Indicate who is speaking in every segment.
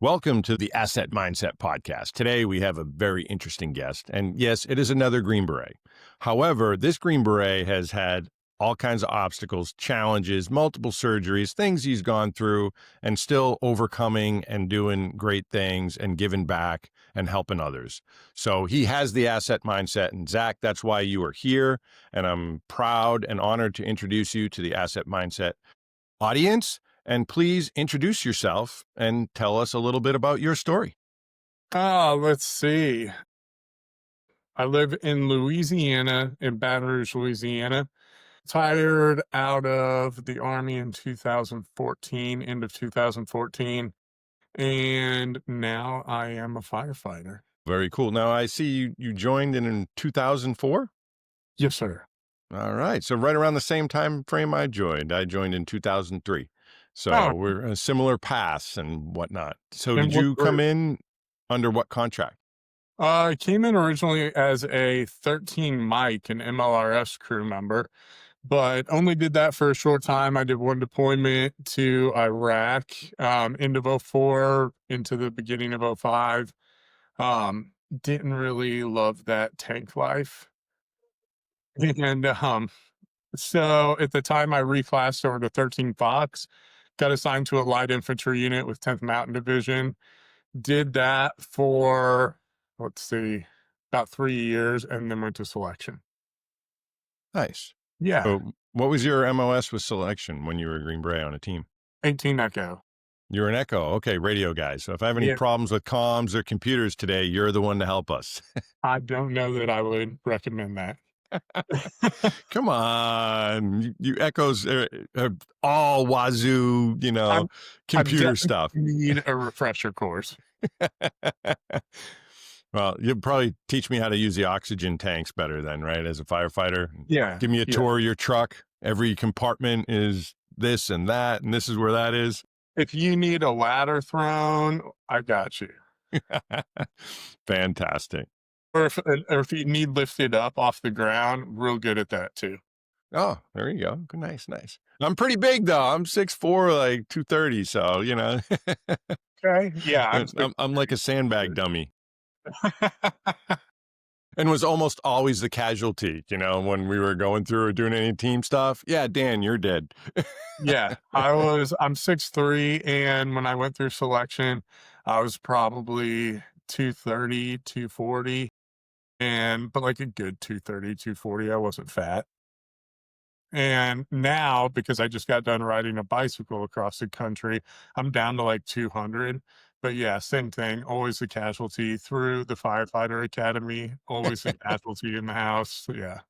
Speaker 1: Welcome to the Asset Mindset Podcast. Today, we have a very interesting guest. And yes, it is another Green Beret. However, this Green Beret has had all kinds of obstacles, challenges, multiple surgeries, things he's gone through, and still overcoming and doing great things and giving back and helping others. So he has the asset mindset. And Zach, that's why you are here. And I'm proud and honored to introduce you to the Asset Mindset audience. And please introduce yourself and tell us a little bit about your story.
Speaker 2: Let's see. I live in Louisiana, in Baton Rouge, Louisiana. Retired out of the Army in 2014, end of 2014. And now I am a firefighter.
Speaker 1: Very cool. Now, I see you joined in 2004?
Speaker 2: Yes, sir.
Speaker 1: All right. So right around the same time frame I joined. I joined in 2003. So
Speaker 2: Oh,
Speaker 1: we're a similar paths and whatnot. So
Speaker 2: and
Speaker 1: did
Speaker 2: what
Speaker 1: you come
Speaker 2: group?
Speaker 1: in under what contract?
Speaker 2: I came in originally as a 13 Mike, an MLRS crew member, but only did that for a short time. I did one deployment to Iraq, end of '04 into the beginning of '05. Didn't really love that tank life. And so at the time I reclassed over to 13 Fox, got assigned to a light infantry unit with 10th Mountain Division. Did that for, let's see, about 3 years, and then went to selection.
Speaker 1: Nice.
Speaker 2: Yeah,
Speaker 1: So what was your MOS with selection when you were a Green Beret on a team?
Speaker 2: 18 Echo.
Speaker 1: You're an Echo. Okay, radio guy. So if I have any
Speaker 2: Yeah,
Speaker 1: problems with comms or computers today, you're the one to help us.
Speaker 2: I don't know that I would recommend that.
Speaker 1: Come on. You Echoes are all wazoo,
Speaker 2: I'm, I
Speaker 1: computer
Speaker 2: definitely
Speaker 1: stuff.
Speaker 2: need a refresher course.
Speaker 1: Well, you'll probably teach me how to use the oxygen tanks better then, right? As a firefighter.
Speaker 2: Yeah,
Speaker 1: Give me a
Speaker 2: yeah.
Speaker 1: tour of your truck. Every compartment is this and that, and this is where that is.
Speaker 2: If you need a ladder thrown, I got you.
Speaker 1: Fantastic.
Speaker 2: Or if you need lifted up off the ground, real good at that too.
Speaker 1: Oh, there you go. Nice, nice. I'm pretty big though. I'm 6'4", like 230. So,
Speaker 2: Okay. Yeah, I'm
Speaker 1: I'm like a sandbag
Speaker 2: 6'3".
Speaker 1: dummy. And was almost always the casualty, when we were going through or doing any team stuff. Yeah, Dan, you're dead.
Speaker 2: Yeah, I'm 6'3", and when I went through selection, I was probably 230, 240, but like a good 230, 240. I wasn't fat. And now, because I just got done riding a bicycle across the country, I'm down to like 200. But yeah, same thing. Always a casualty through the firefighter academy. Always a casualty in the house. Yeah.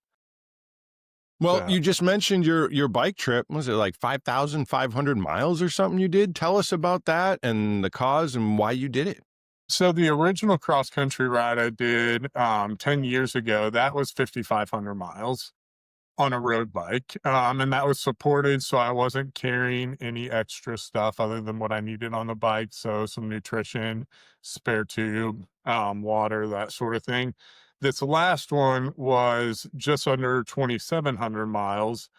Speaker 1: Well,
Speaker 2: So,
Speaker 1: you just mentioned your bike trip. Was it like 5,500 miles or something you did? Tell us about that and the cause and why you did it.
Speaker 2: so the original cross country ride I did 10 years ago, that was 5,500 miles on a road bike. And that was supported. So I wasn't carrying any extra stuff other than what I needed on the bike. So some nutrition, spare tube, water, that sort of thing. This last one was just under 2,700 miles.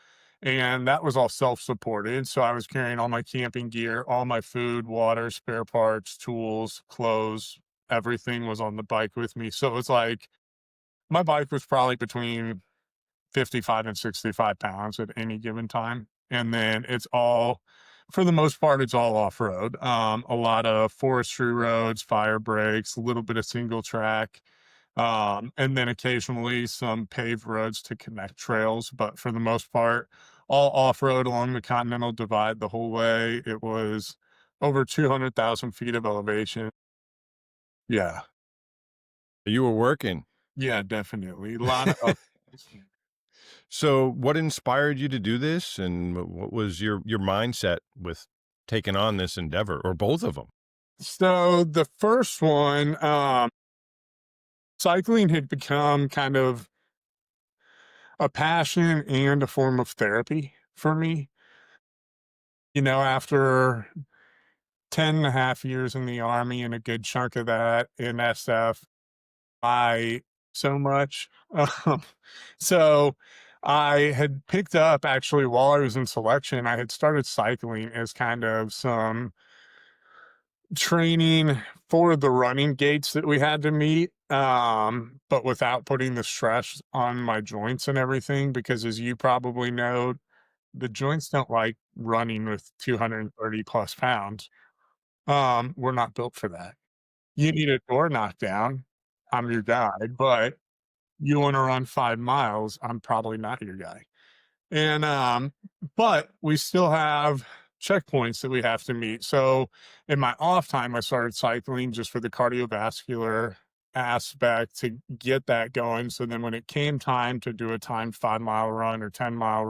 Speaker 2: And that was all self supported. So I was carrying all my camping gear, all my food, water, spare parts, tools, clothes, everything was on the bike with me. So it was like my bike was probably between 55 and 65 pounds at any given time. And then it's all, for the most part, it's all off road. A lot of forestry roads, fire breaks, a little bit of single track, and then occasionally some paved roads to connect trails. But for the most part, all off road along the Continental Divide the whole way. It was over 200,000 feet of elevation. Yeah.
Speaker 1: You were working.
Speaker 2: Yeah, definitely. A lot of.
Speaker 1: So what inspired you to do this? And what was your mindset with taking on this endeavor or both of them?
Speaker 2: So the first one, cycling had become kind of a passion and a form of therapy for me. After 10 and a half years in the Army and a good chunk of that in SF, I so much. So I had picked up actually while I was in selection, I had started cycling as kind of some training for the running gates that we had to meet, but without putting the stress on my joints and everything, because as you probably know, the joints don't like running with 230 plus pounds. We're not built for that. You need a door knockdown, I'm your guy, but you want to run 5 miles, I'm probably not your guy. And but we still have checkpoints that we have to meet. So in my off time, I started cycling just for the cardiovascular aspect to get that going. So then when it came time to do a timed 5 mile run or 10 mile,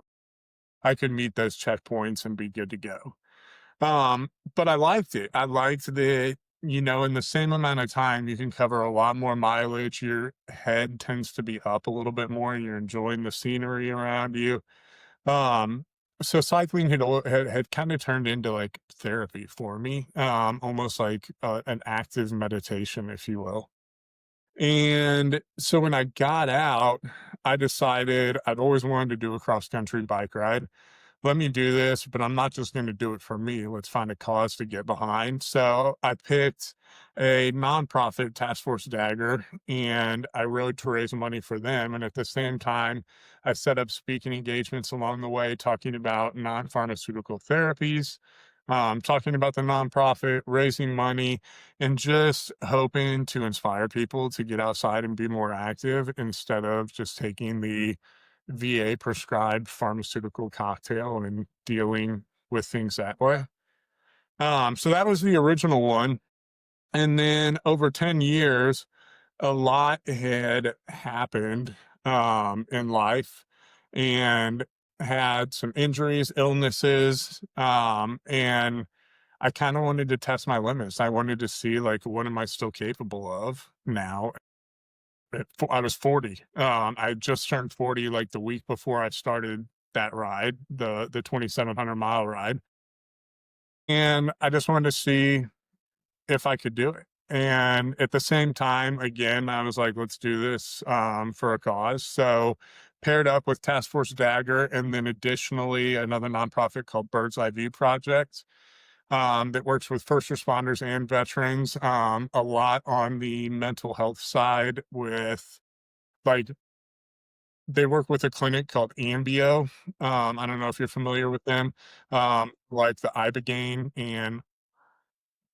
Speaker 2: I could meet those checkpoints and be good to go. But I liked it. I liked that, in the same amount of time, you can cover a lot more mileage. Your head tends to be up a little bit more. You're enjoying the scenery around you. Um, so cycling had kind of turned into like therapy for me, almost like an active meditation, if you will. And so when I got out, I decided I'd always wanted to do a cross country bike ride. Let me do this, but I'm not just going to do it for me. Let's find a cause to get behind. So I picked a nonprofit, Task Force Dagger, and I rode to raise money for them. And at the same time, I set up speaking engagements along the way, talking about non pharmaceutical therapies, talking about the nonprofit, raising money, and just hoping to inspire people to get outside and be more active instead of just taking the VA prescribed pharmaceutical cocktail and dealing with things that way. So that was the original one. And then over 10 years, a lot had happened in life and had some injuries, illnesses, and I kind of wanted to test my limits. I wanted to see like what am I still capable of now. I was 40. I just turned 40 like the week before I started that ride, the 2,700-mile ride, and I just wanted to see if I could do it. And at the same time, again, I was like, let's do this for a cause. So paired up with Task Force Dagger, and then additionally another nonprofit called Bird's Eye View Project that works with first responders and veterans, a lot on the mental health side with like they work with a clinic called Ambio. I don't know if you're familiar with them, like the Ibogaine and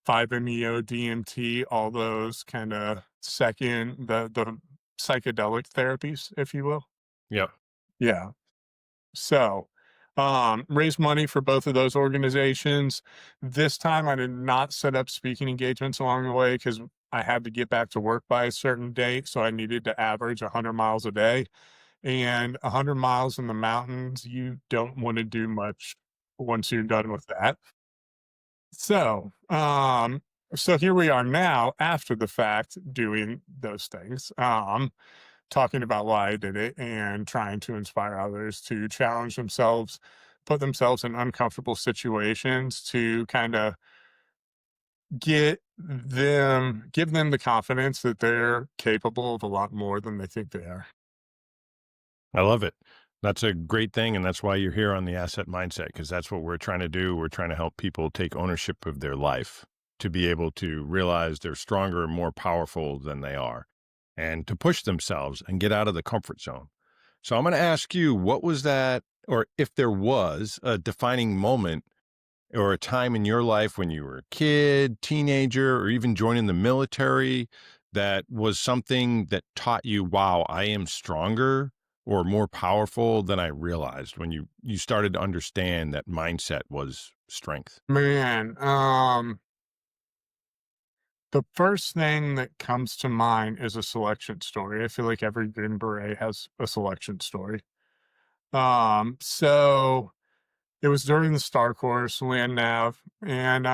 Speaker 2: 5-MeO DMT, all those kind of the psychedelic therapies, if you will.
Speaker 1: Yep.
Speaker 2: Yeah. So, raise money for both of those organizations. This time, I did not set up speaking engagements along the way because I had to get back to work by a certain date. So I needed to average 100 miles a day. And 100 miles in the mountains, you don't want to do much once you're done with that. So, so here we are now after the fact doing those things, talking about why I did it and trying to inspire others to challenge themselves, put themselves in uncomfortable situations to kind of give them the confidence that they're capable of a lot more than they think they are.
Speaker 1: I love it. That's a great thing, and that's why you're here on the Asset Mindset, because that's what we're trying to do. We're trying to help people take ownership of their life, to be able to realize they're stronger and more powerful than they are, and to push themselves and get out of the comfort zone. So I'm going to ask you, what was that, or if there was a defining moment or a time in your life when you were a kid, teenager, or even joining the military that was something that taught you, wow, I am stronger or more powerful than I realized, when you started to understand that mindset was strength?
Speaker 2: Man, the first thing that comes to mind is a selection story. I feel like every Green Beret has a selection story. So it was during the Star Course land nav, and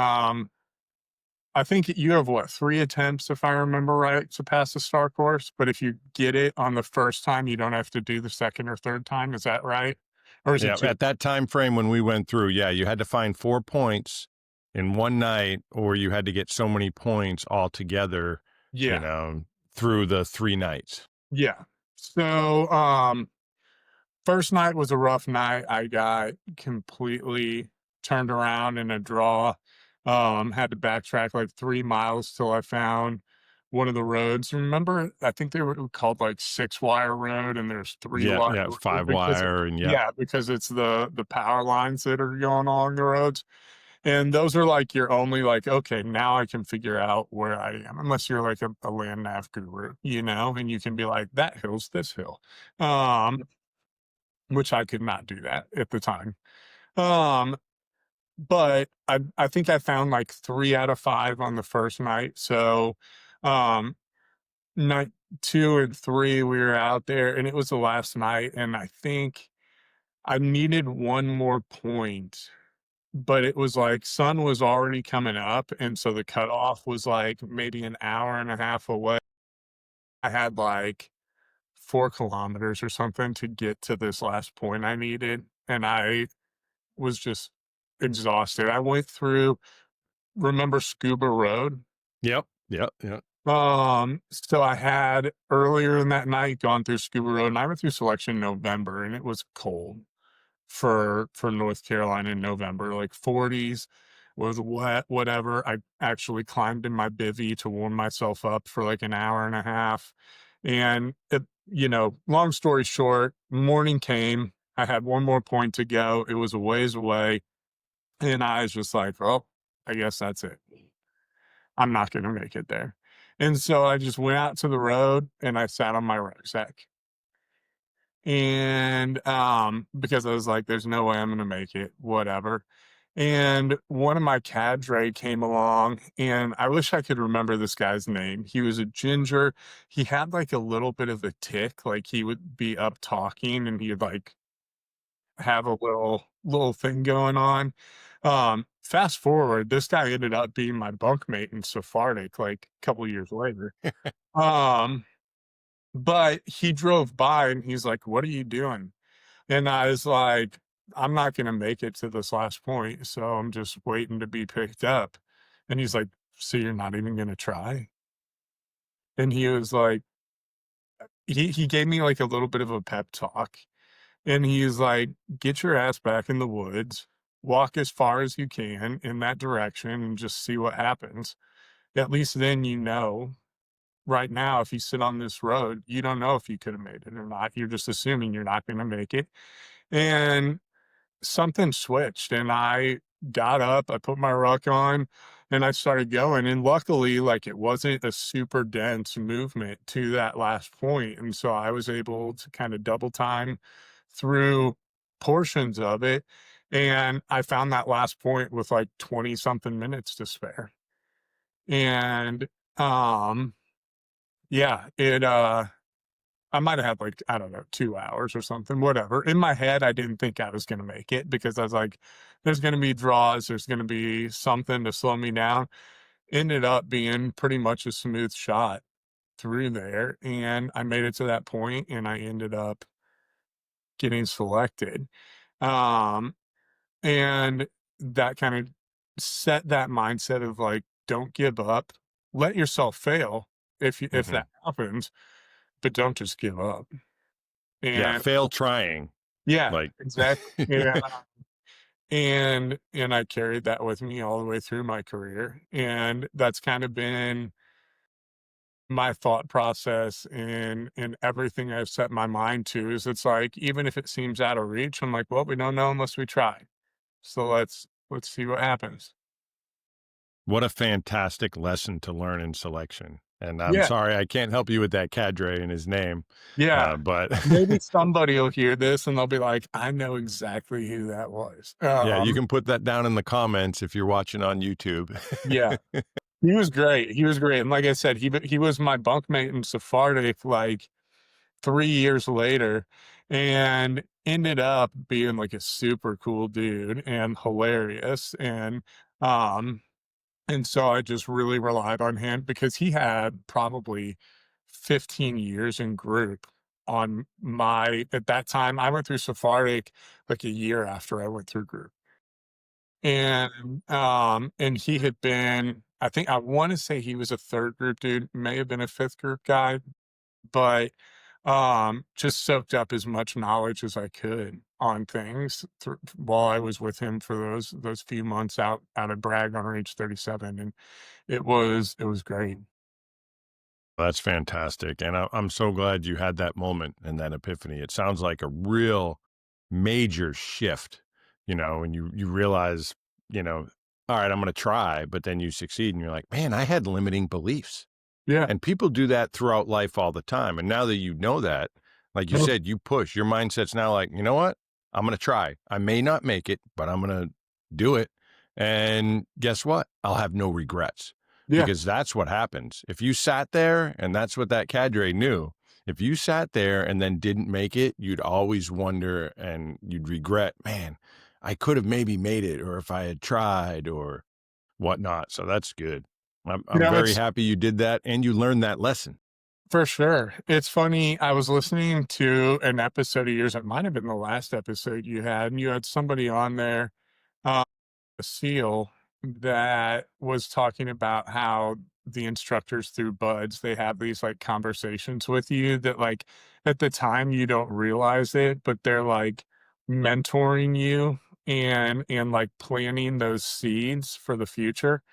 Speaker 2: I think you have what, 3 attempts, if I remember right, to pass the Star Course. But if you get it on the first time, you don't have to do the second or third time. Is that right? Or is it
Speaker 1: Yeah,
Speaker 2: two?
Speaker 1: at that time frame when we went through, yeah, you had to find 4 points in one night, or you had to get so many points altogether, you
Speaker 2: Yeah,
Speaker 1: know, through the 3 nights.
Speaker 2: yeah. So first night was a rough night. I got completely turned around in a draw. Had to backtrack like 3 miles till I found one of the roads. Remember, I think they were called like 6-wire road and there's 3
Speaker 1: Yeah,
Speaker 2: wire
Speaker 1: yeah,
Speaker 2: road
Speaker 1: five
Speaker 2: because
Speaker 1: wire, and yep.
Speaker 2: yeah, because it's the power lines that are going along the roads. And those are like your only like, okay, now I can figure out where I am, unless you're like a land nav guru, and you can be like, that hill's this hill. Um, which I could not do that at the time. Um, but I think I found like 3 out of 5 on the first night. So, um, night 2 and 3, we were out there, and it was the last night, and I think I needed 1 more point, but it was like sun was already coming up, and so the cutoff was like maybe an hour and a half away. I had like 4 kilometers or something to get to this last point I needed, and I was just exhausted. I went through, remember Scuba Road?
Speaker 1: Yep, yep, yep.
Speaker 2: So I had earlier in that night gone through Scuba Road, and I went through Selection in November, and it was cold for North Carolina in November, like 40s, was wet, whatever. I actually climbed in my bivvy to warm myself up for like an hour and a half. And long story short, morning came. I had 1 more point to go. It was a ways away. And I was just like, oh, I guess that's it. I'm not going to make it there. And so I just went out to the road and I sat on my rucksack. And because I was like, there's no way I'm going to make it, whatever. And one of my cadre came along, and I wish I could remember this guy's name. He was a ginger. He had like a little bit of a tick, like he would be up talking and he'd like have a little thing going on. Fast forward, this guy ended up being my bunkmate in Sephardic like a couple years later. Um, but he drove by and he's like, "What are you doing?" And I was like, "I'm not gonna make it to this last point, so I'm just waiting to be picked up." And he's like, "So you're not even gonna try?" And he was like, he gave me like a little bit of a pep talk. And he's like, "Get your ass back in the woods, walk as far as you can in that direction, and just see what happens. At least then you know. Right now, if you sit on this road, you don't know if you could have made it or not. You're just assuming you're not going to make it." And something switched, and I got up, I put my ruck on, and I started going. And luckily, like it wasn't a super dense movement to that last point, and so I was able to kind of double time through portions of it, and I found that last point with like 20 something minutes to spare. And um yeah, I might have had like, I don't know, 2 hours or something, whatever. In my head, I didn't think I was gonna make it because I was like, there's gonna be draws, there's gonna be something to slow me down. Ended up being pretty much a smooth shot through there, and I made it to that point, and I ended up getting selected. Um, and that kind of set that mindset of like, don't give up, let yourself fail if
Speaker 1: Mhm.
Speaker 2: that happens, but don't just give up.
Speaker 1: Yeah,
Speaker 2: And
Speaker 1: fail trying,
Speaker 2: yeah,
Speaker 1: like
Speaker 2: exactly. Yeah. And I carried that with me all the way through my career, and that's kind of been my thought process in everything I've set my mind to is it's like, even if it seems out of reach, I'm like, well, we don't know unless we try. So let's see what happens.
Speaker 1: what a fantastic lesson to learn in selection, and I'm
Speaker 2: Yeah,
Speaker 1: sorry I can't help you with that cadre and his name,
Speaker 2: yeah.
Speaker 1: but
Speaker 2: Maybe somebody will hear this and they'll be like, I know exactly who that was.
Speaker 1: yeah, you can put that down in the comments if you're watching on YouTube.
Speaker 2: Yeah. He was great. He was great. And like I said, he was my bunkmate in Sephardic like 3 years later and ended up being like a super cool dude and hilarious. Um and so I just really relied on him because he had probably 15 years in group on my at that time. I went through Sephardic like a year after I went through group. And he had been, I think I wanna say he was a 3rd group dude, may have been a 5th group guy, but, just soaked up as much knowledge as I could. on things while I was with him for those few months out at Bragg on age 37, and it was great.
Speaker 1: That's fantastic, and I'm so glad you had that moment and that epiphany. It sounds like a real major shift, and you realize, all right, I'm gonna try, but then you succeed and you're like, "Man, I had limiting beliefs."
Speaker 2: Yeah.
Speaker 1: And people do that throughout life all the time, and now that you know that, like you
Speaker 2: Mhm.
Speaker 1: said, you push. Your mindset's now like, "You know what? I'm gonna try. I may not make it, but I'm gonna do it, and guess what? I'll have no regrets."
Speaker 2: Yeah.
Speaker 1: Because that's what happens. If you sat there, and that's what that cadre knew, if you sat there and then didn't make it, you'd always wonder and you'd regret, "Man, I could have maybe made it, or if I had tried or whatnot." So that's good. I'm very
Speaker 2: It's
Speaker 1: happy you did that and you learned that lesson.
Speaker 2: for sure. It's funny, I was listening to an episode of yours, it might have been the last episode you had, and you had somebody on there, uh, a SEAL, that was talking about how the instructors through buds, they have these, like, conversations with you that, like, at the time, you don't realize it, but they're, like, mentoring you and, like, planting those seeds for the future,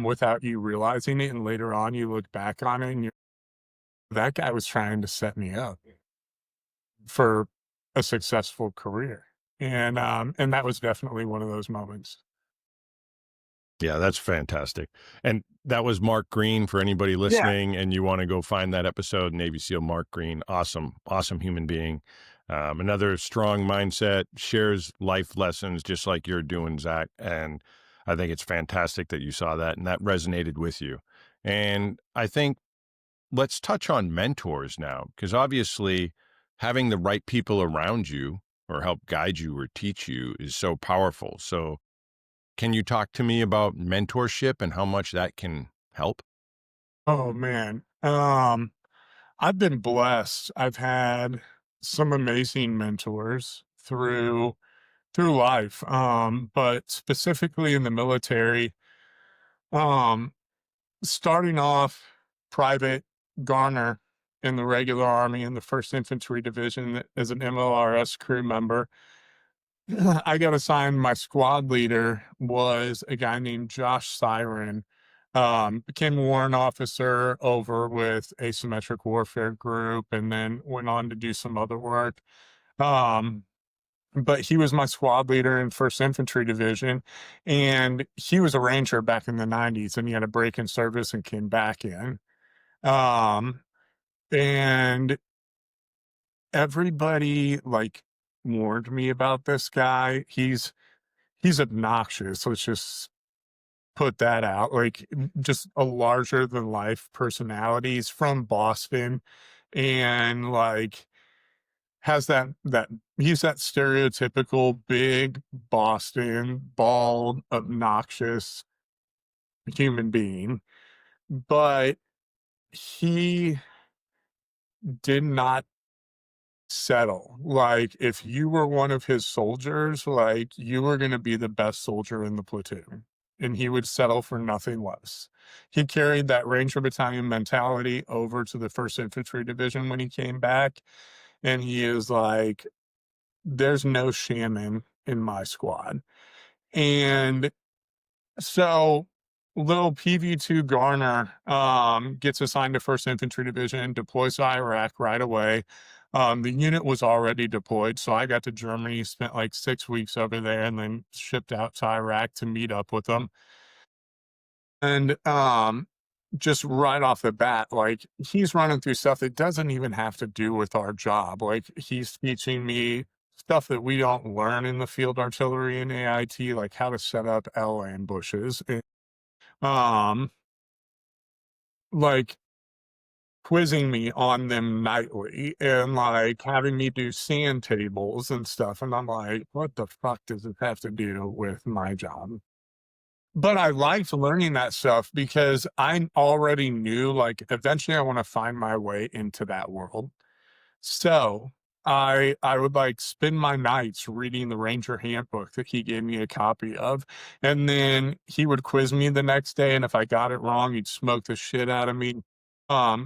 Speaker 2: without you realizing it, and later on, you look back on it and you're that guy was trying to set me up for a successful career, and that was definitely one of those moments.
Speaker 1: Yeah, that's fantastic. And that was Mark Green for anybody
Speaker 2: Yeah.
Speaker 1: listening and you want to go find that episode, Navy SEAL Mark Green. Awesome, awesome human being. Another strong mindset, shares life lessons just like you're doing, Zach. And I think it's fantastic that you saw that and that resonated with you. And I think let's touch on mentors now, because obviously having the right people around you or help guide you or teach you is so powerful. So, can you talk to me about mentorship and how much that can help?
Speaker 2: Oh, man. I've been blessed. I've had some amazing mentors through life, but specifically in the military, um, starting off Private Garner in the regular Army in the 1st Infantry Division as an MLRS crew member. I got assigned my squad leader was a guy named Josh Siren, became a warrant officer over with Asymmetric Warfare Group and then went on to do some other work. Um, but he was my squad leader in 1st Infantry Division, and he was a Ranger back in the 90s, and he had a break in service and came back in. Um, and everybody like warned me about this guy. He's obnoxious. Let's just put that out. Like just a larger than life personality. He's from Boston and like has that he's that stereotypical big Boston, bald, obnoxious human being. But he did not settle. Like, if you were one of his soldiers, like, you were gonna be the best soldier in the platoon, and he would settle for nothing less. He carried that Ranger Battalion mentality over to the 1st Infantry Division when he came back, and he is like, "There's no shamming in my squad." And so, little PV2 Garner gets assigned to 1st Infantry Division, deploys to Iraq right away. The unit was already deployed, so I got to Germany, spent like 6 weeks over there, and then shipped out to Iraq to meet up with them. And just right off the bat, like he's running through stuff that doesn't even have to do with our job. Like he's teaching me stuff that we don't learn in the field artillery and AIT, like how to set up L ambushes. Um, like quizzing me on them nightly and like having me do sand tables and stuff. And I'm like, what the fuck does this have to do with my job? But I liked learning that stuff because I already knew like eventually I want to find my way into that world. So I would like spend my nights reading the Ranger Handbook that he gave me a copy of, and then he would quiz me the next day, and if I got it wrong, he'd smoke the shit out of me.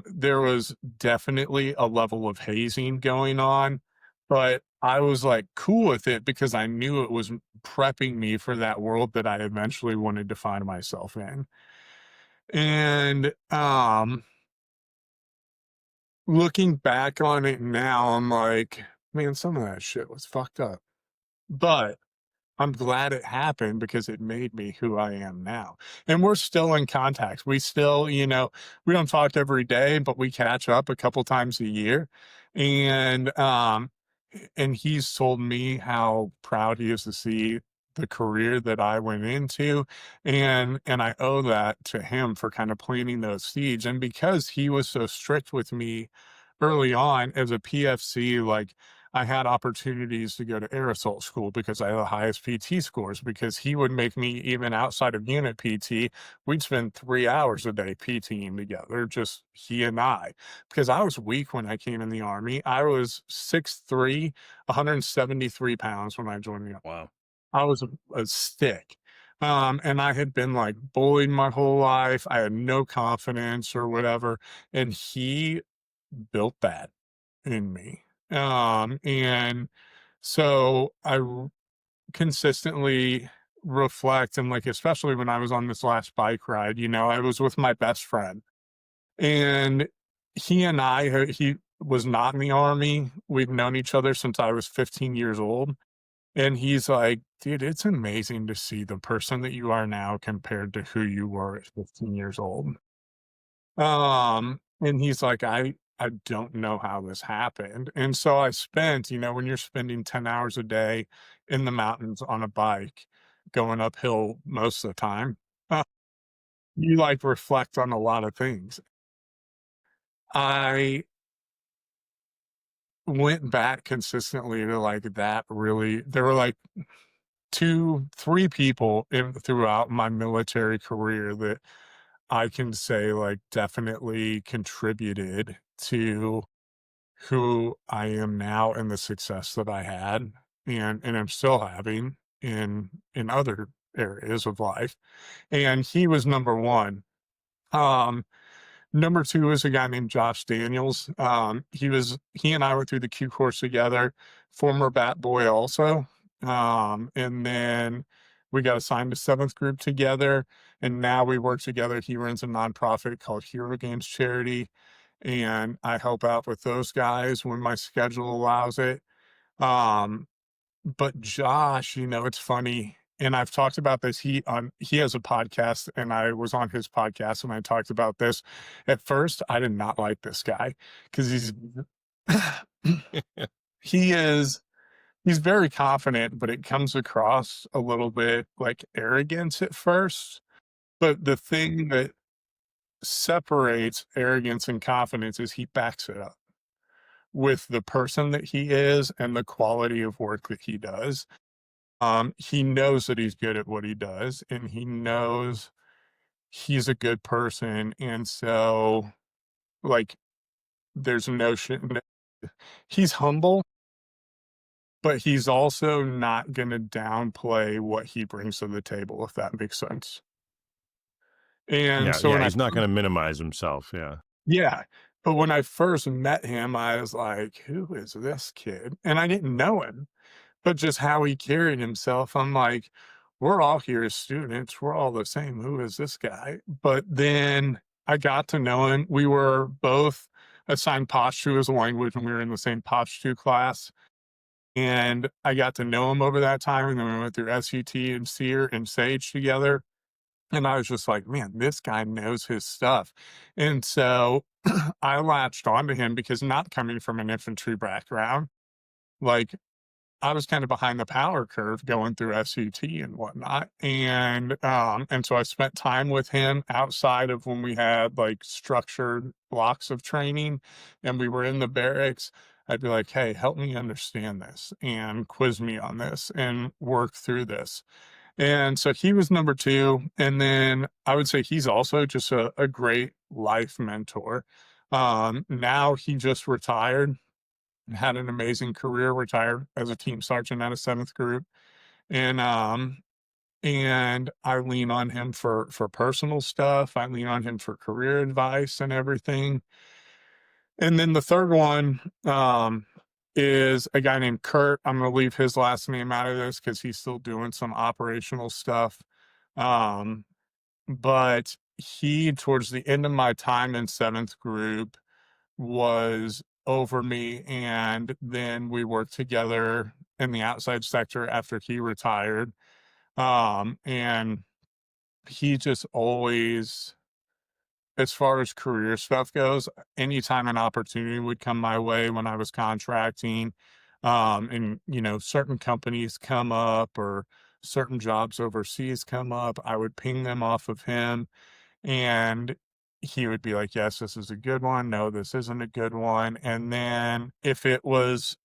Speaker 2: There was definitely a level of hazing going on, but I was, like, cool with it because I knew it was prepping me for that world that I eventually wanted to find myself in. And, looking back on it now, I'm like, "Man, some of that shit was fucked up." But I'm glad it happened because it made me who I am now. And we're still in contact. We still, we don't talk every day, but we catch up a couple times a year. And and he's told me how proud he is to see the career that I went into, and I owe that to him for kind of planting those seeds. And because he was so strict with me early on as a PFC, like, I had opportunities to go to air assault school because I had the highest PT scores, because he would make me, even outside of unit PT, we'd spend 3 hours a day PTing together, just he and I, because I was weak when I came in the Army. I was 6'3", 173 pounds when I joined the Army.
Speaker 1: Wow.
Speaker 2: I was a stick. And I had been like bullied my whole life. I had no confidence or whatever. And he built that in me. And so consistently reflect, and like, especially when I was on this last bike ride, I was with my best friend, and he was not in the Army. We've known each other since I was 15 years old. And he's like, dude, it's amazing to see the person that you are now compared to who you were at 15 years old. And he's like, I don't know how this happened. And so I spent, when you're spending 10 hours a day in the mountains on a bike, going uphill most of the time, uh, you like reflect on a lot of things. I went back consistently to like that really, there were like two, three people throughout my military career that I can say like definitely contributed to who I am now and the success that I had and I'm still having in other areas of life. And he was number one. Um, Number two is a guy named Josh Daniels. He and I went through the Q course together, former bat boy also. And then we got assigned to seventh group together, and now we work together. He runs a nonprofit called Hero Games Charity, and I help out with those guys when my schedule allows it. Um, but Josh, it's funny, and I've talked about this. He has a podcast, and I was on his podcast, and I talked about this. At first, I did not like this guy because he is he's very confident, but it comes across a little bit like arrogance at first. But the thing that separates arrogance and confidence is he backs it up with the person that he is and the quality of work that he does. He knows that he's good at what he does, and he knows he's a good person, and so, like, there's no he's humble, but he's also not gonna downplay what he brings to the table, if that makes sense. And
Speaker 1: Yeah,
Speaker 2: so
Speaker 1: yeah,
Speaker 2: when I
Speaker 1: he's not gonna minimize himself, yeah.
Speaker 2: Yeah, but when I first met him, I was like, "Who is this kid?" And I didn't know him. But just how he carried himself, I'm like, we're all here as students. We're all the same. Who is this guy? But then I got to know him. We were both assigned Pashto as a language, and we were in the same Pashto class. And I got to know him over that time. And then we went through SUT and SEER and SAGE together. And I was just like, man, this guy knows his stuff. And so I latched onto him because, not coming from an infantry background, like, I was kind of behind the power curve going through SUT and whatnot. And so I spent time with him outside of when we had like structured blocks of training and we were in the barracks. I'd be like, hey, help me understand this and quiz me on this and work through this. And so he was number two. And then I would say he's also just a great life mentor. Now he just retired, had an amazing career, retired as a team sergeant out of seventh group. And I lean on him for personal stuff. I lean on him for career advice and everything. And then the third one, is a guy named Kurt. I'm gonna leave his last name out of this because he's still doing some operational stuff. Um, but he, towards the end of my time in 7th group, was over me, and then we worked together in the outside sector after he retired. And he just always, as far as career stuff goes, anytime an opportunity would come my way when I was contracting, and certain companies come up or certain jobs overseas come up, I would ping them off of him, and he would be like, "Yes, this is a good one. No, this isn't a good one." And then if it was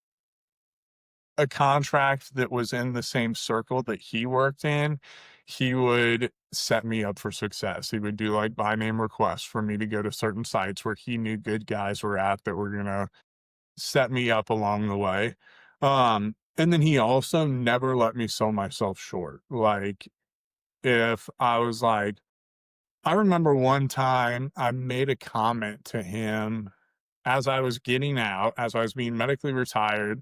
Speaker 2: a contract that was in the same circle that he worked in, he would set me up for success. He would do like by name requests for me to go to certain sites where he knew good guys were at that were gonna set me up along the way. And then he also never let me sell myself short. Like if I was like, I remember one time I made a comment to him as I was getting out, as I was being medically retired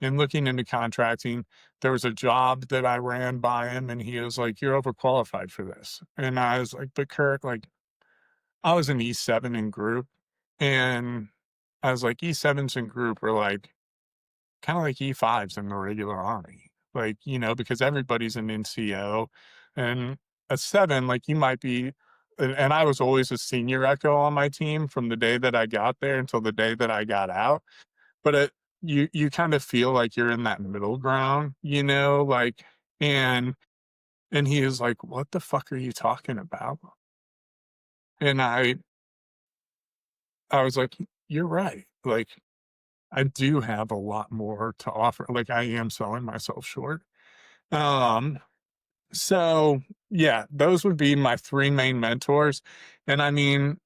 Speaker 2: and looking into contracting. There was a job that I ran by him, and he was like, "You're overqualified for this." And I was like, "But Kurt, like, I was an E7 in group." And I was like, "E7s in group are like kind of like E5s in the regular army." Like, because everybody's an NCO, and a seven, like you might be, and I was always a senior echo on my team from the day that I got there until the day that I got out. But you kind of feel like you're in that middle ground, like, and and he is like, "What the fuck are you talking about?" And I was like, "You're right. Like, I do have a lot more to offer. Like, I am selling myself short." Um, so yeah, those would be my 3 main mentors. And I mean,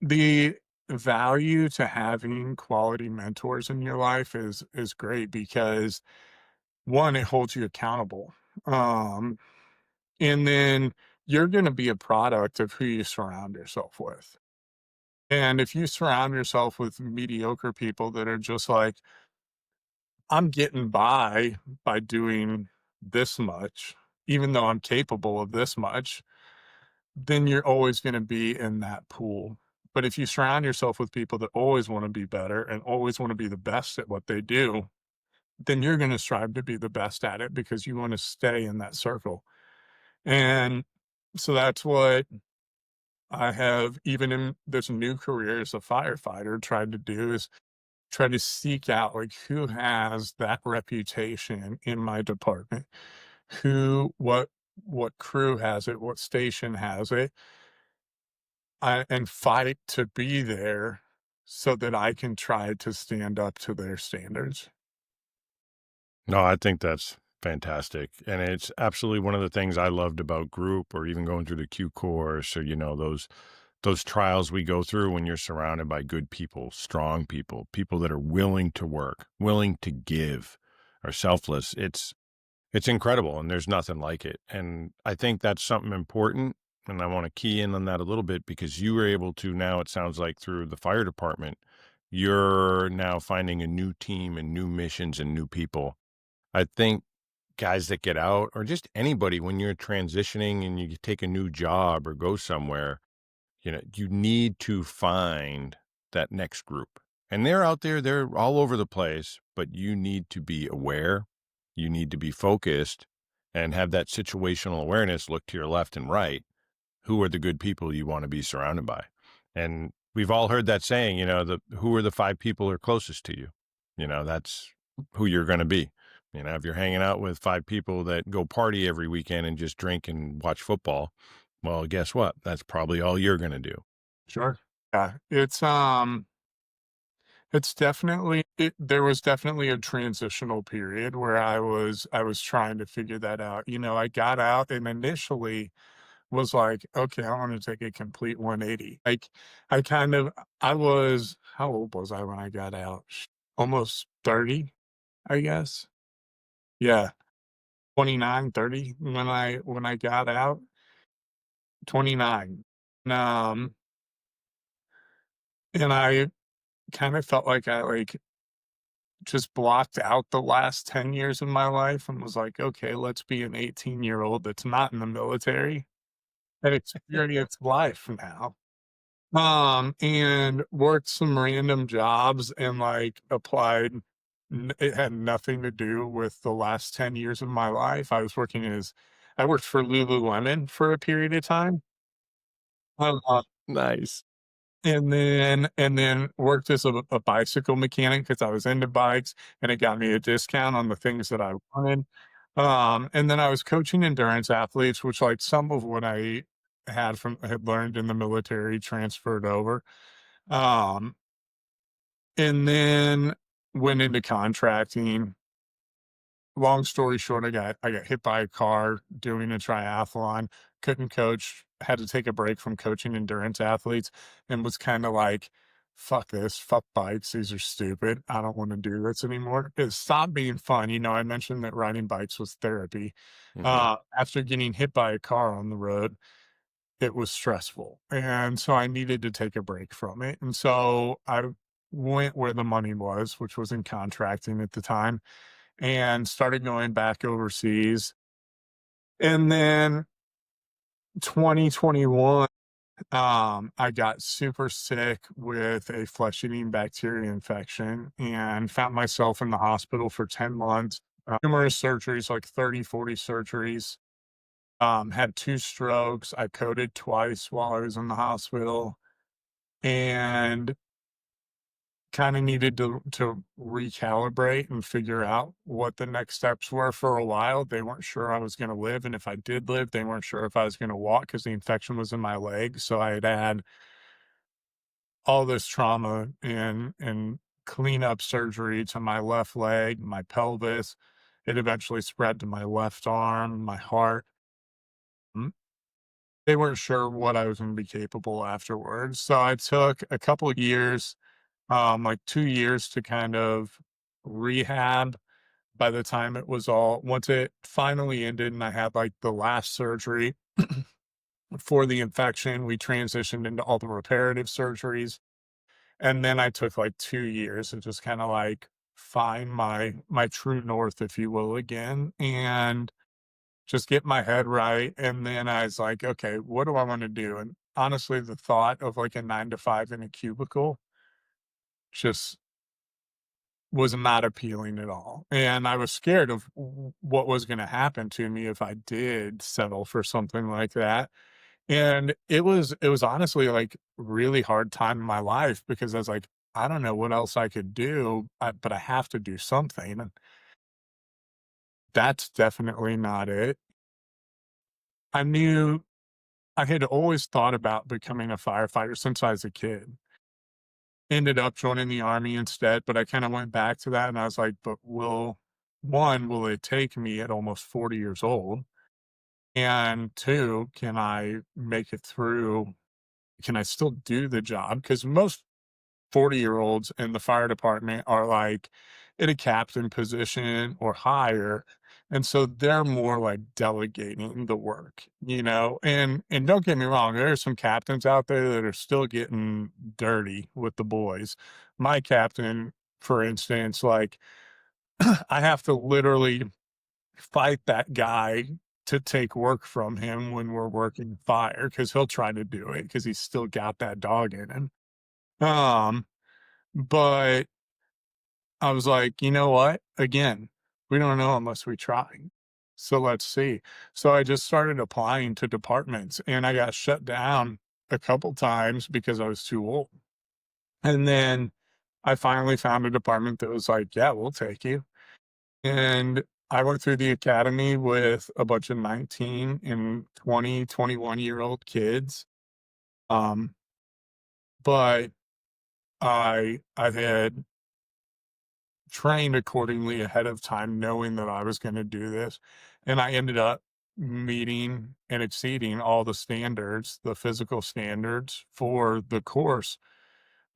Speaker 2: the value to having quality mentors in your life is great because one, it holds you accountable. Um, and then you're going to be a product of who you surround yourself with. And if you surround yourself with mediocre people that are just like, "I'm getting by doing this much, even though I'm capable of this much," then you're always going to be in that pool. But if you surround yourself with people that always want to be better and always want to be the best at what they do, then you're going to strive to be the best at it because you want to stay in that circle. And so that's what I have, even in this new career as a firefighter, tried to do is try to seek out like who has that reputation in my department, who, what crew has it, what station has it, and fight to be there so that I can try to stand up to their standards.
Speaker 1: No, I think that's fantastic. And it's absolutely one of the things I loved about group or even going through the Q course or, those trials we go through when you're surrounded by good people, strong people, people that are willing to work, willing to give, are selfless. It's incredible and there's nothing like it. And I think that's something important. And I want to key in on that a little bit because you were able to now, it sounds like through the fire department, you're now finding a new team and new missions and new people. I think guys that get out or just anybody when you're transitioning and you take a new job or go somewhere, you need to find that next group. And they're out there, they're all over the place, but you need to be aware. You need to be focused and have that situational awareness. Look to your left and right. Who are the good people you want to be surrounded by? And we've all heard that saying, who are the 5 people who are closest to you? That's who you're going to be. If you're hanging out with 5 people that go party every weekend and just drink and watch football, well, guess what? That's probably all you're going to do.
Speaker 2: Sure. Yeah. It's definitely there was definitely a transitional period where I was trying to figure that out. I got out and initially was like, okay, I want to take a complete 180. Like I kind of I was how old was I when I got out? Almost 30, I guess. Yeah, 29, 30 when I got out. 29. Um and I kind of felt like I like just blocked out the last 10 years of my life and was like, "Okay, let's be an 18-year-old that's not in the military and experience life now." And worked some random jobs and, like, applied it had nothing to do with the last 10 years of my life. I worked for Lululemon for a period of time. Uh,
Speaker 1: Nice.
Speaker 2: and then worked as a bicycle mechanic because I was into bikes, and it got me a discount on the things that I wanted. And then I was coaching endurance athletes, which, like, some of what I had learned in the military transferred over. Um, and then went into contracting. Long story short, I got hit by a car doing a triathlon, couldn't coach, had to take a break from coaching endurance athletes, and was kinda like, "Fuck this, fuck bikes, these are stupid, I don't wanna do this anymore." It stopped being fun. I mentioned that riding bikes was therapy.
Speaker 1: Mhm.
Speaker 2: After getting hit by a car on the road, it was stressful, and so I needed to take a break from it, and so I went where the money was, which was in contracting at the time, and started going back overseas. And then 2021, I got super sick with a flesh-eating bacteria infection and found myself in the hospital for 10 months, numerous surgeries, like 30, 40 surgeries. Had 2 strokes. I coded twice while I was in the hospital and kinda needed to recalibrate and figure out what the next steps were for a while. They weren't sure I was gonna live, and if I did live, they weren't sure if I was gonna walk because the infection was in my leg, so I had all this trauma and cleanup surgery to my left leg, my pelvis. It eventually spread to my left arm, my heart. Mm. They weren't sure what I was gonna be capable afterwards, so I took a couple of years, like 2 years to kind of rehab. By the time it was all once it finally ended and I had, like, the last surgery for the infection, we transitioned into all the reparative surgeries, and then I took, like, 2 years to just kinda, like, find my true north, if you will, again, and just get my head right, and then I was like, "Okay, what do I wanna do?" And honestly, the thought of, like, a 9 to 5 in a cubicle just was not appealing at all, and I was scared of what was gonna happen to me if I did settle for something like that, and it was honestly, like, really hard time in my life because I was like, "I don't know what else I could do, but I have to do something," and that's definitely not it. I knew I had always thought about becoming a firefighter since I was a kid. Ended up joining the army instead, but I kinda went back to that and I was like, "But will it take me at almost 40 years old? And 2, can I make it through? Can I still do the job?" Because most 40-year-olds in the fire department are, like, in a captain position or higher, and so they're more, like, delegating the work, you know? And don't get me wrong, there are some captains out there that are still getting dirty with the boys. My captain, for instance, like, I have to literally fight that guy to take work from him when we're working fire because 'cause he'll try to do it because he's still got that dog in him. Um, but I was like, "You know what? Again, we don't know unless we try. So let's see." So I just started applying to departments and I got shut down a couple times because I was too old. And then I finally found a department that was like, "Yeah, we'll take you." And I went through the academy with a bunch of 19 and 20, 21-year-old kids. Um, but I had trained accordingly ahead of time, knowing that I was gonna do this, and I ended up meeting and exceeding all the standards, the physical standards for the course.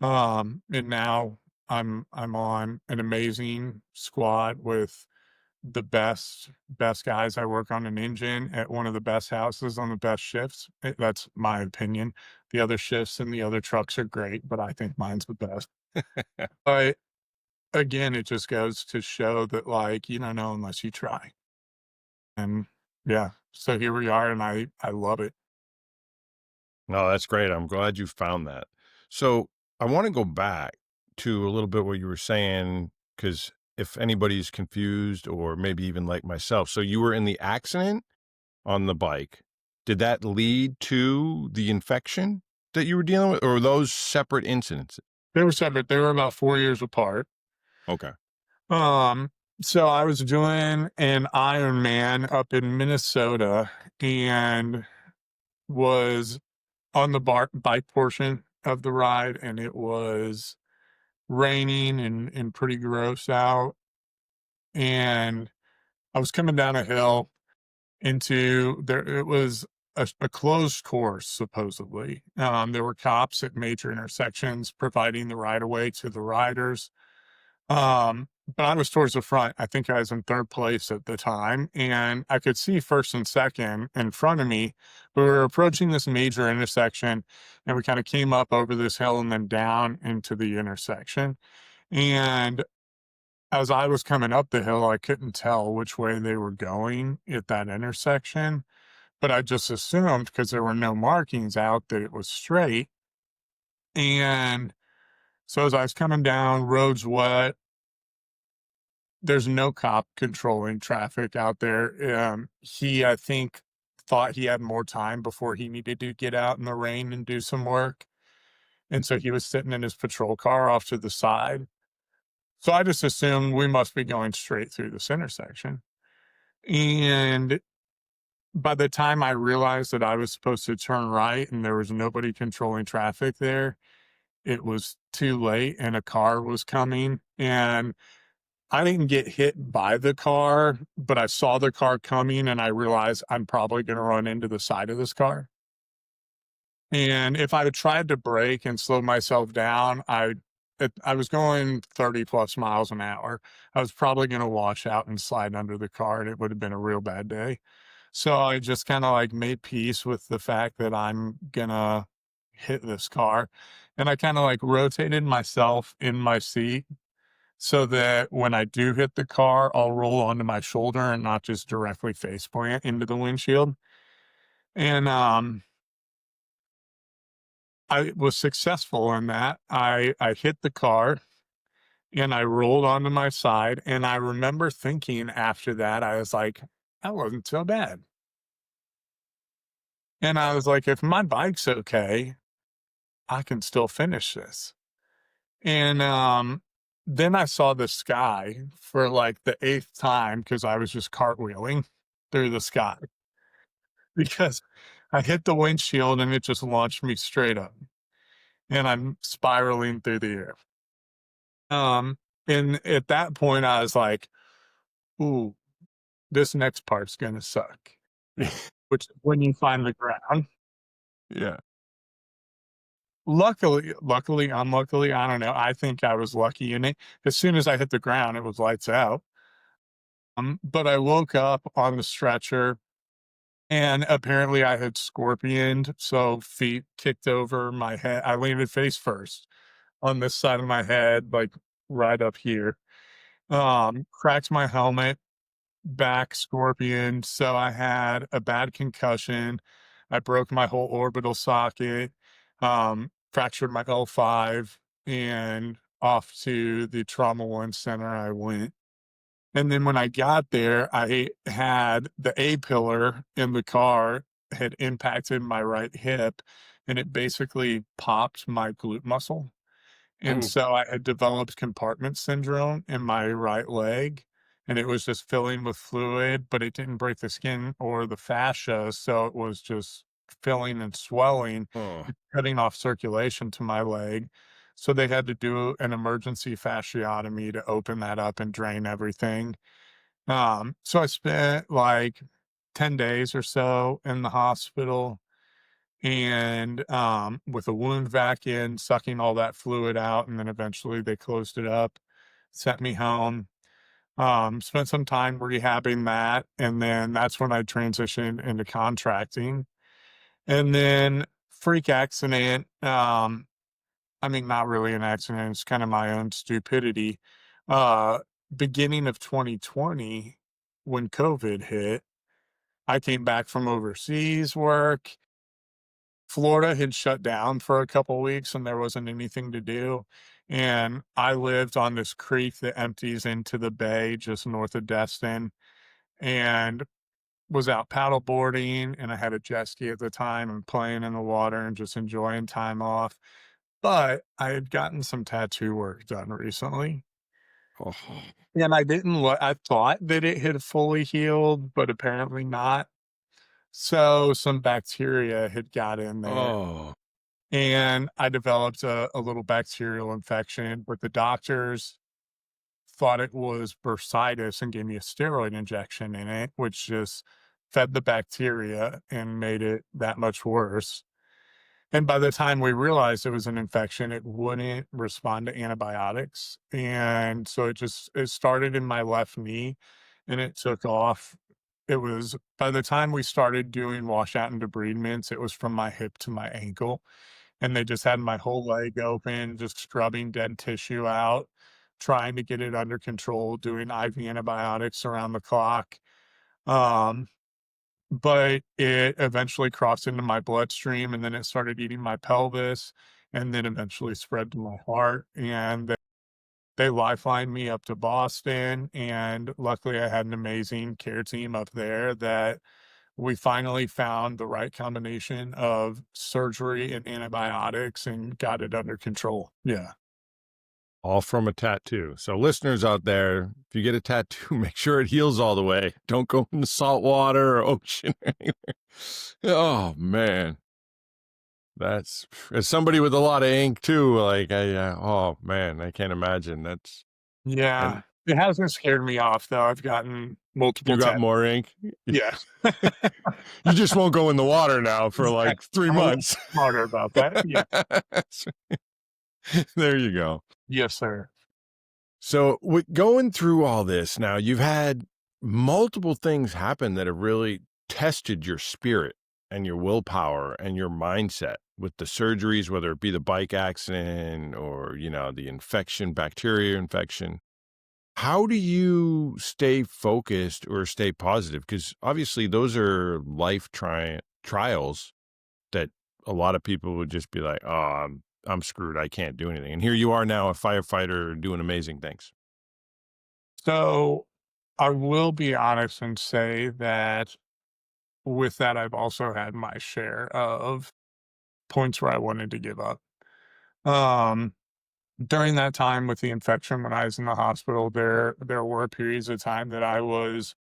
Speaker 2: And now I'm on an amazing squad with the best guys. I work on an engine at one of the best houses on the best shifts. That's my opinion. The other shifts and the other trucks are great, but I think mine's the best. But again, it just goes to show that, like, you don't know unless you try. And yeah, so here we are, and I love it.
Speaker 1: No, that's great. I'm glad you found that. So I want to go back to a little bit what you were saying, because if anybody's confused or maybe even like myself, so you were in the accident on the bike. Did that lead to the infection that you were dealing with, or were those separate incidents?
Speaker 2: They were separate. They were about 4 years apart.
Speaker 1: Okay.
Speaker 2: Um, so I was doing an Ironman up in Minnesota and was on the bike portion of the ride, and it was raining and pretty gross out. And I was coming down a hill into there. It was a closed course, supposedly. There were cops at major intersections providing the right of way to the riders. But I was towards the front. I think I was in third place at the time, and I could see first and second in front of me. We were approaching this major intersection, and we kind of came up over this hill and then down into the intersection. And as I was coming up the hill, I couldn't tell which way they were going at that intersection, but I just assumed because there were no markings out that it was straight. And so as I was coming down, roads wet, there's no cop controlling traffic out there. He, I think, thought he had more time before he needed to get out in the rain and do some work. And so he was sitting in his patrol car off to the side. So I just assumed we must be going straight through this intersection. And by the time I realized that I was supposed to turn right and there was nobody controlling traffic there, it was too late and a car was coming. And I didn't get hit by the car, but I saw the car coming and I realized I'm probably going to run into the side of this car. And if I had tried to brake and slow myself down, I was going 30 plus miles an hour. I was probably going to wash out and slide under the car, and it would have been a real bad day. So I just kind of like made peace with the fact that I'm gonna hit this car. And I kind of like rotated myself in my seat so that when I do hit the car, I'll roll onto my shoulder and not just directly face plant into the windshield. And I was successful in that. I hit the car and I rolled onto my side. And I remember thinking after that, I was like, that wasn't so bad. And I was like, if my bike's okay, I can still finish this. And then I saw the sky for like the eighth time because I was just cartwheeling through the sky because I hit the windshield and it just launched me straight up and I'm spiraling through the air. Um, and at that point, I was like, ooh, this next part's gonna suck, which is when you find the ground.
Speaker 1: Yeah.
Speaker 2: Luckily, unluckily, I don't know. I think I was lucky in it. As soon as I hit the ground, it was lights out. But I woke up on the stretcher and apparently I had scorpioned, so feet kicked over my head. I landed face first on this side of my head, like right up here. Cracked my helmet, back scorpion. So I had a bad concussion. I broke my whole orbital socket, fractured my L5, and off to the trauma one center I went. And then when I got there, I had the A pillar in the car had impacted my right hip and it basically popped my glute muscle. And
Speaker 1: Oh.
Speaker 2: so I had developed compartment syndrome in my right leg and it was just filling with fluid, but it didn't break the skin or the fascia. So it was just filling and swelling,
Speaker 1: Oh.
Speaker 2: cutting off circulation to my leg. So they had to do an emergency fasciotomy to open that up and drain everything. So I spent like 10 days or so in the hospital and with a wound vac in, sucking all that fluid out, and then eventually they closed it up, sent me home. Spent some time rehabbing that, and then that's when I transitioned into contracting. And then freak accident. I mean, not really an accident, it's kind of my own stupidity. Uh, Beginning of 2020, when COVID hit, I came back from overseas work. Florida had shut down for a couple weeks and there wasn't anything to do. And I lived on this creek that empties into the bay just north of Destin and was out paddle boarding. And I had a jet ski at the time and playing in the water and just enjoying time off. But I had gotten some tattoo work done recently.
Speaker 1: Oh,
Speaker 2: And I didn't look, I thought that it had fully healed, but apparently not. So some bacteria had got in there
Speaker 1: oh,
Speaker 2: and I developed a little bacterial infection, but the doctors thought it was bursitis and gave me a steroid injection in it, which just fed the bacteria and made it that much worse. And by the time we realized it was an infection, it wouldn't respond to antibiotics. And so it started in my left knee and it took off. It was by the time we started doing washout and debridements, it was from my hip to my ankle. And they just had my whole leg open, just scrubbing dead tissue out, trying to get it under control, doing IV antibiotics around the clock. Um, but it eventually crossed into my bloodstream and then it started eating my pelvis and then eventually spread to my heart. And they lifelined me up to Boston. And luckily, I had an amazing care team up there that we finally found the right combination of surgery and antibiotics and got it under control. Yeah.
Speaker 1: all from a tattoo. So, listeners out there, if you get a tattoo, make sure it heals all the way. Don't go in the salt water or ocean or anywhere. Oh, man. That's as somebody with a lot of ink too. Like, oh man, I can't imagine.
Speaker 2: Yeah.
Speaker 1: And
Speaker 2: It hasn't scared me off, though. I've gotten
Speaker 1: you
Speaker 2: multiple
Speaker 1: got
Speaker 2: tattoos.
Speaker 1: more ink.
Speaker 2: Yeah.
Speaker 1: You just won't go in the water now for like
Speaker 2: Exactly.
Speaker 1: 3
Speaker 2: I'm a little
Speaker 1: months.
Speaker 2: smarter about that. Yeah.
Speaker 1: There you go.
Speaker 2: Yes, sir.
Speaker 1: So, with going through all this now, you've had multiple things happen that have really tested your spirit and your willpower and your mindset with the surgeries, whether it be the bike accident or, the infection, bacteria infection. How do you stay focused or stay positive? Because obviously, those are life trials that a lot of people would just be like, "Oh, I'm screwed. I can't do anything." And here you are now, a firefighter doing amazing things.
Speaker 2: So I will be honest and say that with that, I've also had my share of points where I wanted to give up. Um, During that time with the infection when I was in the hospital, there were periods of time that I was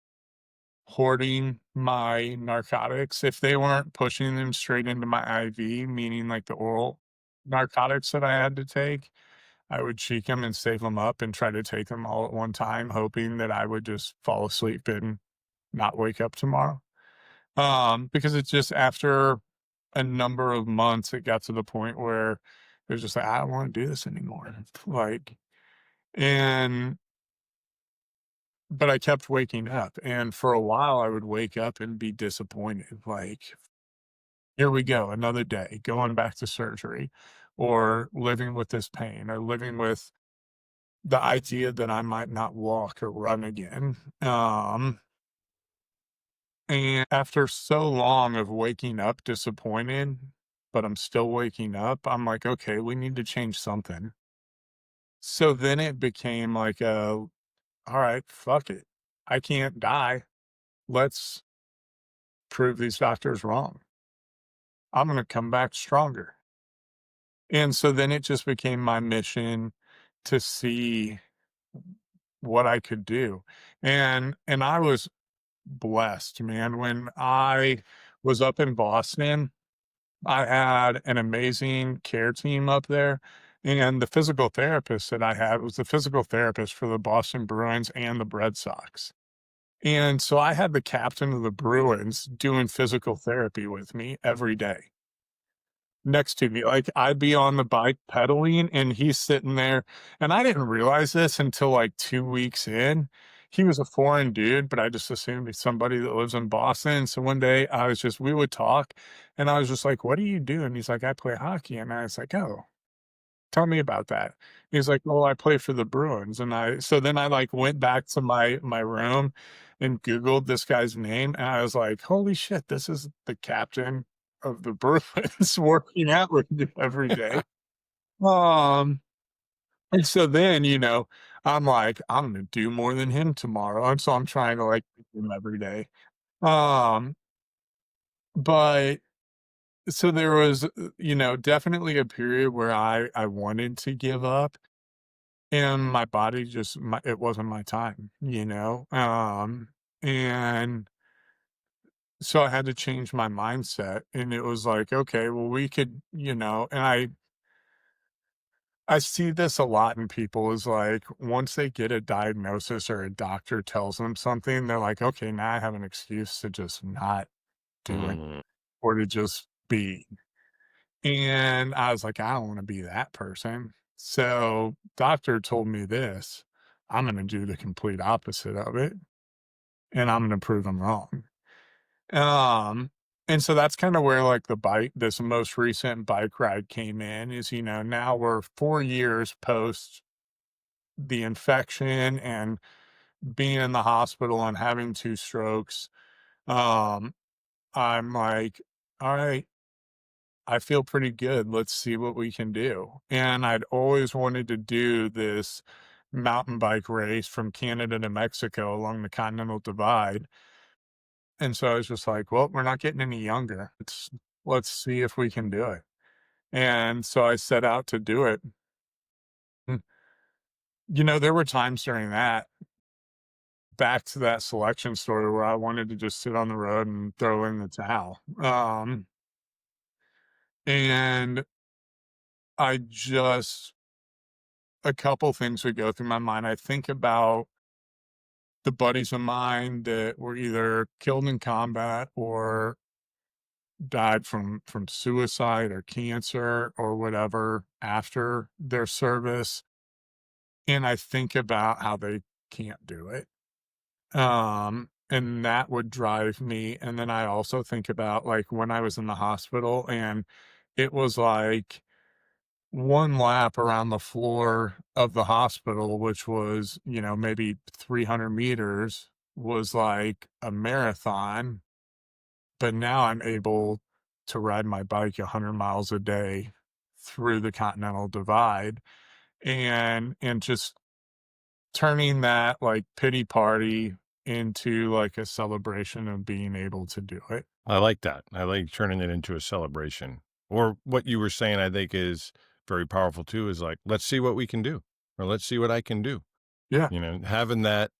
Speaker 2: hoarding my narcotics. If they weren't pushing them straight into my IV, meaning like the oral narcotics that I had to take, I would cheek them and save them up and try to take them all at one time, hoping that I would just fall asleep and not wake up tomorrow. Because it's just after a number of months, it got to the point where it was just like, I don't want to do this anymore. Like, and but I kept waking up. And for a while, I would wake up and be disappointed. Like, here we go, another day, going back to surgery or living with this pain or living with the idea that I might not walk or run again. And after so long of waking up disappointed, but I'm still waking up, I'm like, okay, we need to change something. So then it became like all right, fuck it. I can't die. Let's prove these doctors wrong. I'm going to come back stronger. And so then it just became my mission to see what I could do. And I was blessed, man. When I was up in Boston, I had an amazing care team up there. And the physical therapist that I had was the physical therapist for the Boston Bruins and the Red Sox. And so I had the captain of the Bruins doing physical therapy with me every day next to me. Like I'd be on the bike pedaling and he's sitting there. And I didn't realize this until like 2 weeks in. He was a foreign dude, but I just assumed he's somebody that lives in Boston. So one day we would talk and I was just like, what do you do? And he's like, I play hockey. And I was like, oh. Tell me about that." He's like, "Well, I play for the Bruins," and I so then I, like, went back to my room and Googled this guy's name, and I was like, "Holy shit, this is the captain of the Bruins working out with you every day." Um, and so then, I'm like, "I'm gonna do more than him tomorrow," and so I'm trying to, like, beat him every day. Um, but so there was, definitely a period where I wanted to give up. And my body just it wasn't my time, and so I had to change my mindset, and it was like, "Okay, well, we could," and I see this a lot in people is like, once they get a diagnosis or a doctor tells them something, they're like, "Okay, now I have an excuse to just not do it
Speaker 1: Mm.
Speaker 2: or to just be." And I was like, "I don't wanna be that person." So, doctor told me this, I'm gonna do the complete opposite of it, and I'm gonna prove them wrong. Um, and so that's kinda where, like, this most recent bike ride came in is, now we're 4 years post the infection and being in the hospital and having 2 strokes. Um, I'm like, "Alright, I feel pretty good. Let's see what we can do." And I'd always wanted to do this mountain bike race from Canada to Mexico along the Continental Divide. And so I was just like, well, we're not getting any younger. Let's see if we can do it. And so I set out to do it. Mm, there were times during that, back to that selection story where I wanted to just sit on the road and throw in the towel. And I just a couple things would go through my mind. I think about the buddies of mine that were either killed in combat or died from suicide or cancer or whatever after their service, and I think about how they can't do it. And that would drive me, and then I also think about, like, when I was in the hospital, and it was like 1 lap around the floor of the hospital, which was, maybe 300 meters, was like a marathon, but now I'm able to ride my bike 100 miles a day through the Continental Divide, and just turning that, like, pity party into, like, a celebration of being able to do it.
Speaker 1: I like that. I like turning it into a celebration. Or what you were saying, I think is very powerful too, is like, let's see what we can do, or let's see what I can do.
Speaker 2: Yeah.
Speaker 1: Having that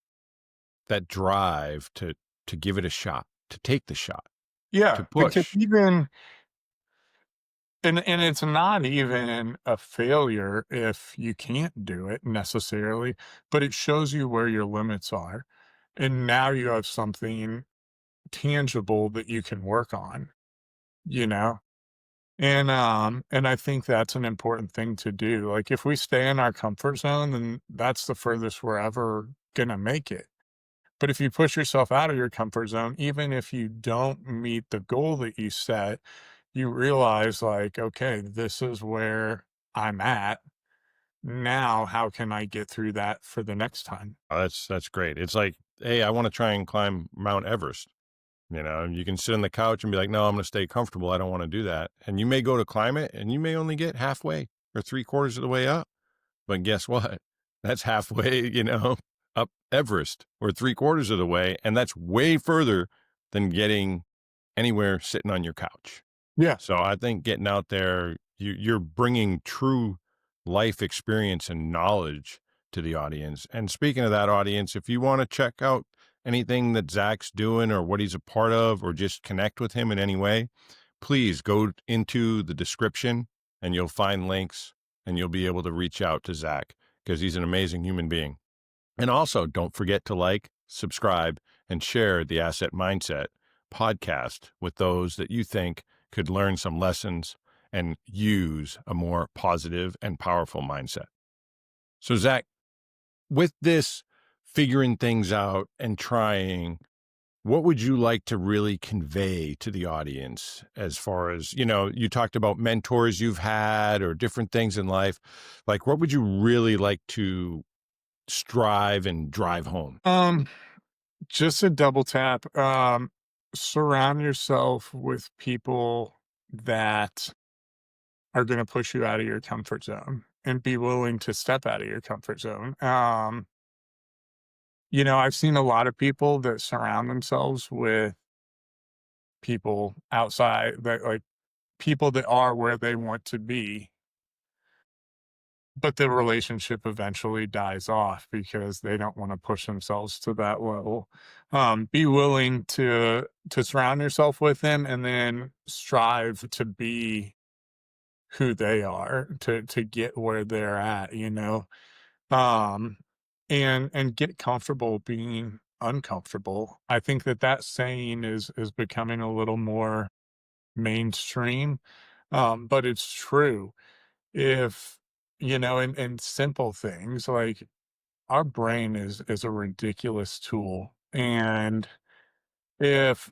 Speaker 1: drive to give it a shot, to take the shot, to
Speaker 2: Yeah, because
Speaker 1: push.
Speaker 2: even and it's not even a failure if you can't do it necessarily, but it shows you where your limits are, and now you have something tangible that you can work on, you know? And I think that's an important thing to do. Like, if we stay in our comfort zone, then that's the furthest we're ever gonna make it. But if you push yourself out of your comfort zone, even if you don't meet the goal that you set, you realize, like, okay, this is where I'm at. Now, how can I get through that for the next time?
Speaker 1: Oh, that's great. It's like, hey, I want to try and climb Mount Everest. You can sit on the couch and be like, no, I'm going to stay comfortable. I don't want to do that. And you may go to climb it and you may only get halfway or three-quarters of the way up. But guess what? That's halfway, up Everest or three-quarters of the way. And that's way further than getting anywhere sitting on your couch.
Speaker 2: Yeah.
Speaker 1: So I think getting out there, you're bringing true life experience and knowledge to the audience. And speaking of that audience, if you want to check out anything that Zach's doing or what he's a part of, or just connect with him in any way, please go into the description and you'll find links and you'll be able to reach out to Zach because he's an amazing human being. And also, don't forget to like, subscribe, and share the Asset Mindset podcast with those that you think could learn some lessons and use a more positive and powerful mindset. So, Zach, with this figuring things out and trying, what would you like to really convey to the audience as far as, you talked about mentors you've had or different things in life. Like, what would you really like to strive and drive home?
Speaker 2: Um, just a double tap. Surround yourself with people that are going to push you out of your comfort zone and be willing to step out of your comfort zone. I've seen a lot of people that surround themselves with people outside that like people that are where they want to be, but the relationship eventually dies off because they don't want to push themselves to that level. Be willing to surround yourself with them and then strive to be who they are to get where they're at. Um, and get comfortable being uncomfortable. I think that saying is becoming a little more mainstream, but it's true. If in simple things like our brain is a ridiculous tool, and if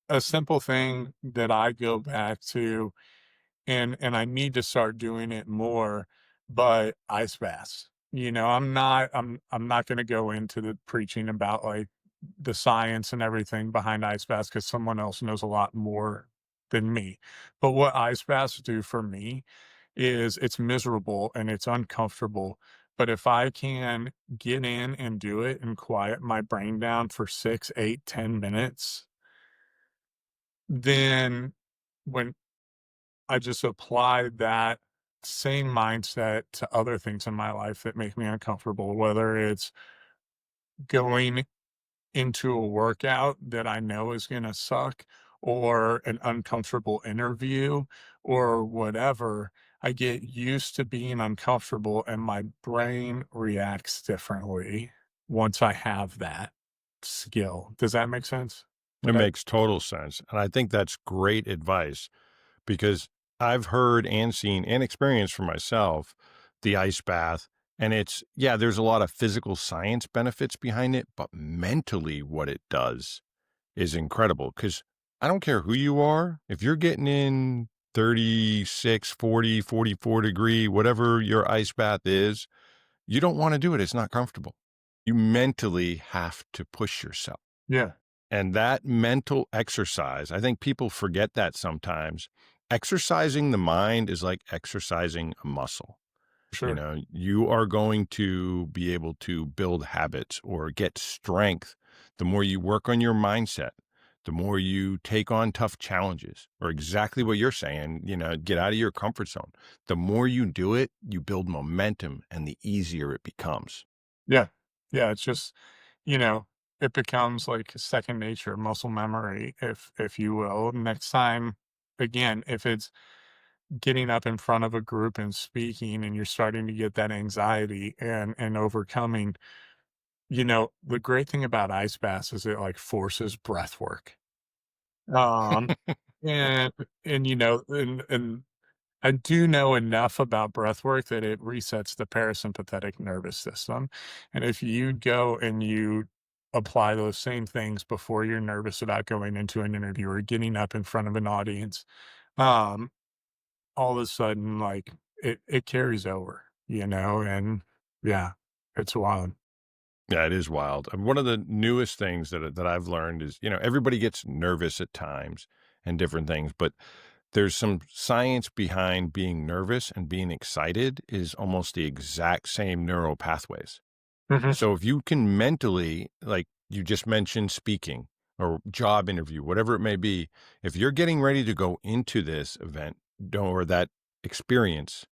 Speaker 2: a simple thing that I go back to and I need to start doing it more, but ice baths. I'm not gonna go into the preaching about, like, the science and everything behind ice baths because someone else knows a lot more than me. But what ice baths do for me is it's miserable and it's uncomfortable, but if I can get in and do it and quiet my brain down for 6, 8, 10 minutes, then when I just apply that same mindset to other things in my life that make me uncomfortable, whether it's going into a workout that I know is going to suck or an uncomfortable interview or whatever. I get used to being uncomfortable and my brain reacts differently once I have that skill. Does that make sense?
Speaker 1: It
Speaker 2: That,
Speaker 1: makes total sense. And I think that's great advice because I've heard and seen and experienced for myself the ice bath. And there's a lot of physical science benefits behind it, but mentally, what it does is incredible. Because I don't care who you are, if you're getting in 36, 40, 44 degree, whatever your ice bath is, you don't want to do it. It's not comfortable. You mentally have to push yourself.
Speaker 2: yeah,
Speaker 1: And that mental exercise, I think people forget that sometimes. Exercising the mind is like exercising a muscle.
Speaker 2: sure.
Speaker 1: You are going to be able to build habits or get strength the more you work on your mindset, the more you take on tough challenges, or exactly what you're saying, get out of your comfort zone. The more you do it, you build momentum and the easier it becomes.
Speaker 2: Yeah. Yeah. It's just, you know, it becomes like second nature, muscle memory, if you will. Next time, again, if it's getting up in front of a group and speaking and you're starting to get that anxiety and overcoming, the great thing about ice baths is it like forces breath work. Um and and I do know enough about breath work that it resets the parasympathetic nervous system. And if you go and you apply those same things before you're nervous about going into an interview or getting up in front of an audience, um, all of a sudden, like it carries over, and yeah, it's wild.
Speaker 1: Yeah, it is wild. And one of the newest things that I've learned is, everybody gets nervous at times and different things, but there's some science behind being nervous and being excited is almost the exact same neural pathways.
Speaker 2: Mhm.
Speaker 1: So if you can mentally, like you just mentioned, speaking or job interview, whatever it may be, if you're getting ready to go into this event or that experience,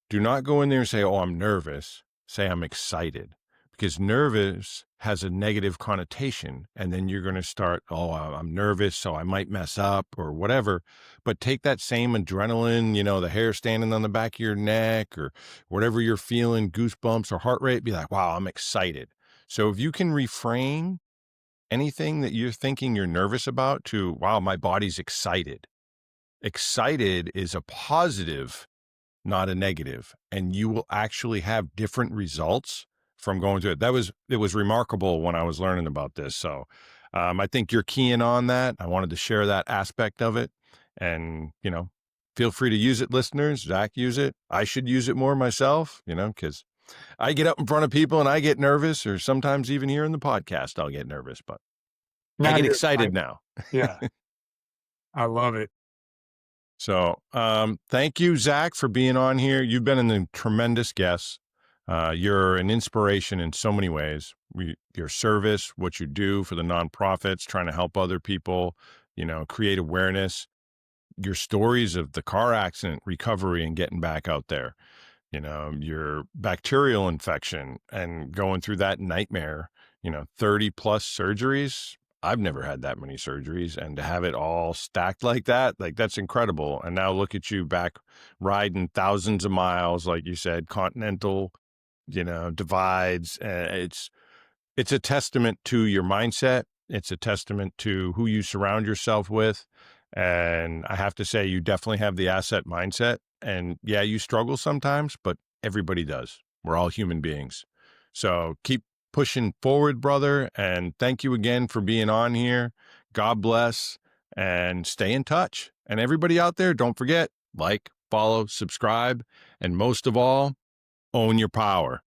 Speaker 1: do not go in there and say, "Oh, I'm nervous." Say, "I'm excited." Because nervous has a negative connotation. And then you're going to start, "Oh, I'm nervous, so I might mess up or whatever." But take that same adrenaline, the hair standing on the back of your neck or whatever you're feeling, goosebumps or heart rate, be like, "Wow, I'm excited." So if you can reframe anything that you're thinking you're nervous about to, "Wow, my body's excited." Excited is a positive, not a negative, and you will actually have different results from going through it. It was remarkable when I was learning about this. So I think you're keying on that. I wanted to share that aspect of it. And, feel free to use it, listeners. Zach, use it. I should use it more myself, because I get up in front of people and I get nervous, or sometimes even here in the podcast, I'll get nervous, but I
Speaker 2: Now
Speaker 1: get
Speaker 2: you're
Speaker 1: excited
Speaker 2: fine.
Speaker 1: now.
Speaker 2: Yeah, I love it.
Speaker 1: So, thank you, Zach, for being on here. You've been a tremendous guest. You're an inspiration in so many ways. Your service, what you do for the nonprofits, trying to help other people, create awareness. Your stories of the car accident recovery and getting back out there. Your bacterial infection and going through that nightmare, 30 plus surgeries. I've never had that many surgeries, and to have it all stacked like that, like that's incredible. And now look at you back riding thousands of miles, like you said, continental, divides. It's a testament to your mindset. It's a testament to who you surround yourself with. And I have to say, you definitely have the asset mindset. And yeah, you struggle sometimes, but everybody does. We're all human beings. So keep pushing forward, brother. And thank you again for being on here. God bless and stay in touch. And everybody out there, don't forget, like, follow, subscribe, and most of all, own your power.